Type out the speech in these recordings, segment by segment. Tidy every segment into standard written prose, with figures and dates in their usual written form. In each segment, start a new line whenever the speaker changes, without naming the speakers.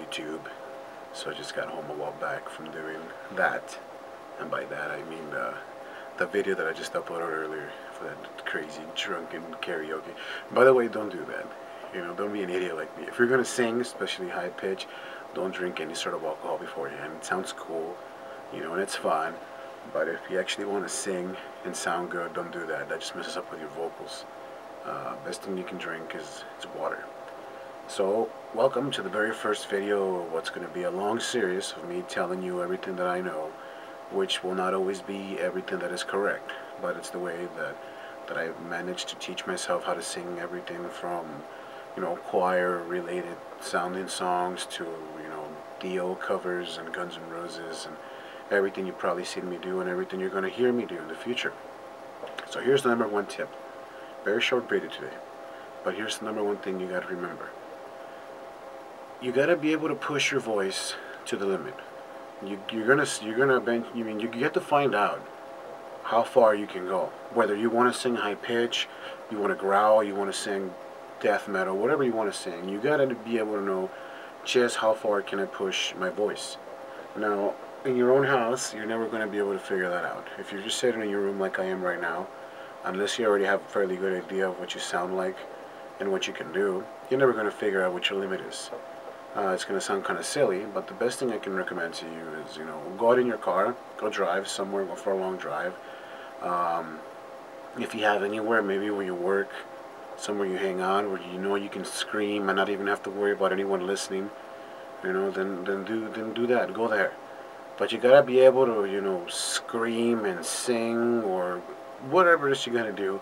YouTube. So I just got home a while back from doing that, and by that I mean the video that I just uploaded earlier for that crazy drunken karaoke. By the way, don't do that. You know, don't be an idiot like me. If you're gonna sing, especially high pitch, don't drink any sort of alcohol beforehand. It sounds cool, you know, and it's fun. But if you actually want to sing and sound good, don't do that. That just messes up with your vocals. Best thing you can drink is water. So, welcome to the very first video of what's going to be a long series of me telling you everything that I know, which will not always be everything that is correct, but it's the way that I've managed to teach myself how to sing everything from, you know, choir-related sounding songs to, you know, Dio covers and Guns N' Roses and everything you've probably seen me do and everything you're going to hear me do in the future. So here's the number one tip. Very short video today, but here's the number one thing you got to remember. You got to be able to push your voice to the limit. You have to find out how far you can go. Whether you want to sing high pitch, you want to growl, you want to sing death metal, whatever you want to sing, you got to be able to know just how far can I push my voice. Now, in your own house, you're never going to be able to figure that out. If you're just sitting in your room like I am right now, unless you already have a fairly good idea of what you sound like and what you can do, you're never going to figure out what your limit is. It's going to sound kind of silly, but the best thing I can recommend to you is, you know, go out in your car, go drive somewhere for a long drive. If you have anywhere, maybe where you work, somewhere you hang out, where you know you can scream and not even have to worry about anyone listening, you know, then do that. Go there. But you gotta be able to, you know, scream and sing or whatever it is you're gonna do.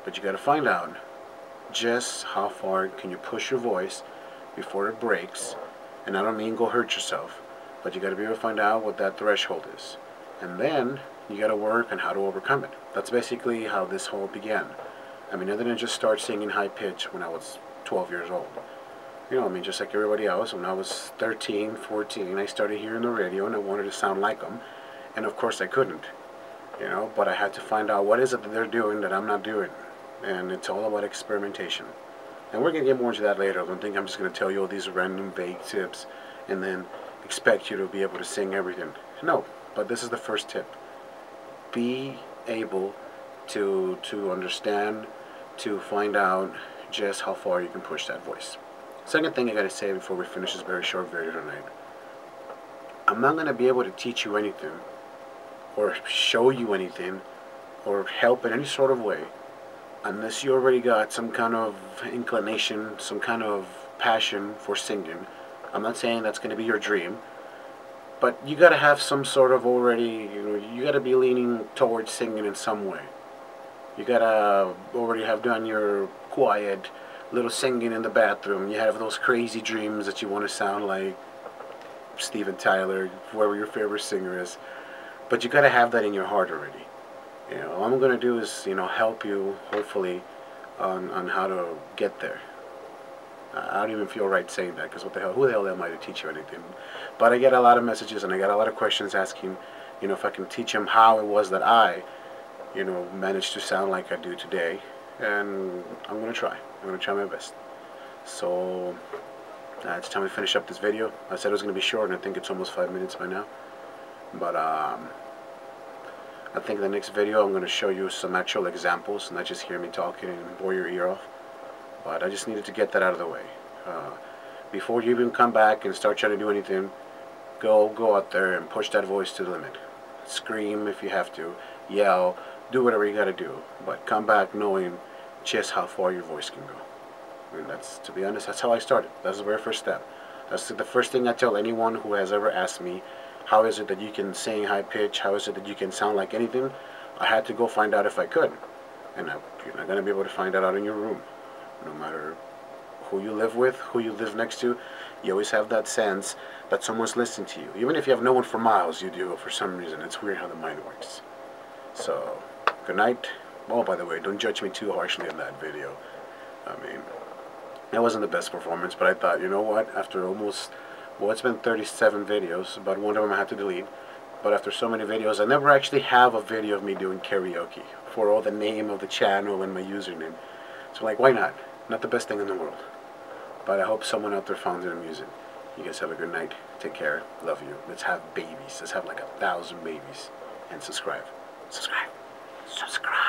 But you gotta find out just how far can you push your voice before it breaks. And I don't mean go hurt yourself, but you gotta be able to find out what that threshold is. And then you gotta work on how to overcome it. That's basically how this whole began. I mean, I didn't just start singing high pitch when I was 12 years old. You know, I mean, just like everybody else, when I was 13, 14, I started hearing the radio and I wanted to sound like them. And of course I couldn't, you know, but I had to find out what is it that they're doing that I'm not doing. And it's all about experimentation. And we're going to get more into that later. I don't think I'm just going to tell you all these random vague tips and then expect you to be able to sing everything. No, but this is the first tip. Be able to understand, to find out just how far you can push that voice. Second thing I gotta say before we finish this very short video tonight. I'm not gonna be able to teach you anything, or show you anything, or help in any sort of way, unless you already got some kind of inclination, some kind of passion for singing. I'm not saying that's gonna be your dream, but you gotta have some sort of already, you know, you gotta be leaning towards singing in some way. You gotta already have done your quiet little singing in the bathroom. You have those crazy dreams that you want to sound like Steven Tyler, whoever your favorite singer is. But you gotta have that in your heart already. You know, all I'm gonna do is, you know, help you, hopefully, on how to get there. I don't even feel right saying that, because what the hell, who the hell am I to teach you anything? But I get a lot of messages and I get a lot of questions asking, you know, if I can teach them how it was that I, you know, managed to sound like I do today. And I'm gonna try. I'm gonna try my best. So it's time to finish up this video. I said it was gonna be short, and I think it's almost 5 minutes by now. But I think the next video I'm gonna show you some actual examples, not just hear me talking and bore your ear off. But I just needed to get that out of the way. Before you even come back and start trying to do anything, go out there and push that voice to the limit. Scream if you have to, yell, do whatever you gotta do, but come back knowing just how far your voice can go. I mean, that's, to be honest, that's how I started. That's the very first step. That's the first thing I tell anyone who has ever asked me, how is it that you can sing high pitch, how is it that you can sound like anything? I had to go find out if I could. And you're not gonna be able to find that out in your room. No matter who you live with, who you live next to, you always have that sense that someone's listening to you. Even if you have no one for miles, you do, for some reason. It's weird how the mind works. So, good night. Oh, by the way, don't judge me too harshly in that video. I mean, it wasn't the best performance, but I thought, you know what, after almost, well, it's been 37 videos, but one of them I had to delete. But after so many videos, I never actually have a video of me doing karaoke for all the name of the channel and my username. So, like, why not? Not the best thing in the world. But I hope someone out there found it amusing. You guys have a good night. Take care. Love you. Let's have babies. Let's have like 1,000 babies. And subscribe. Subscribe. Subscribe.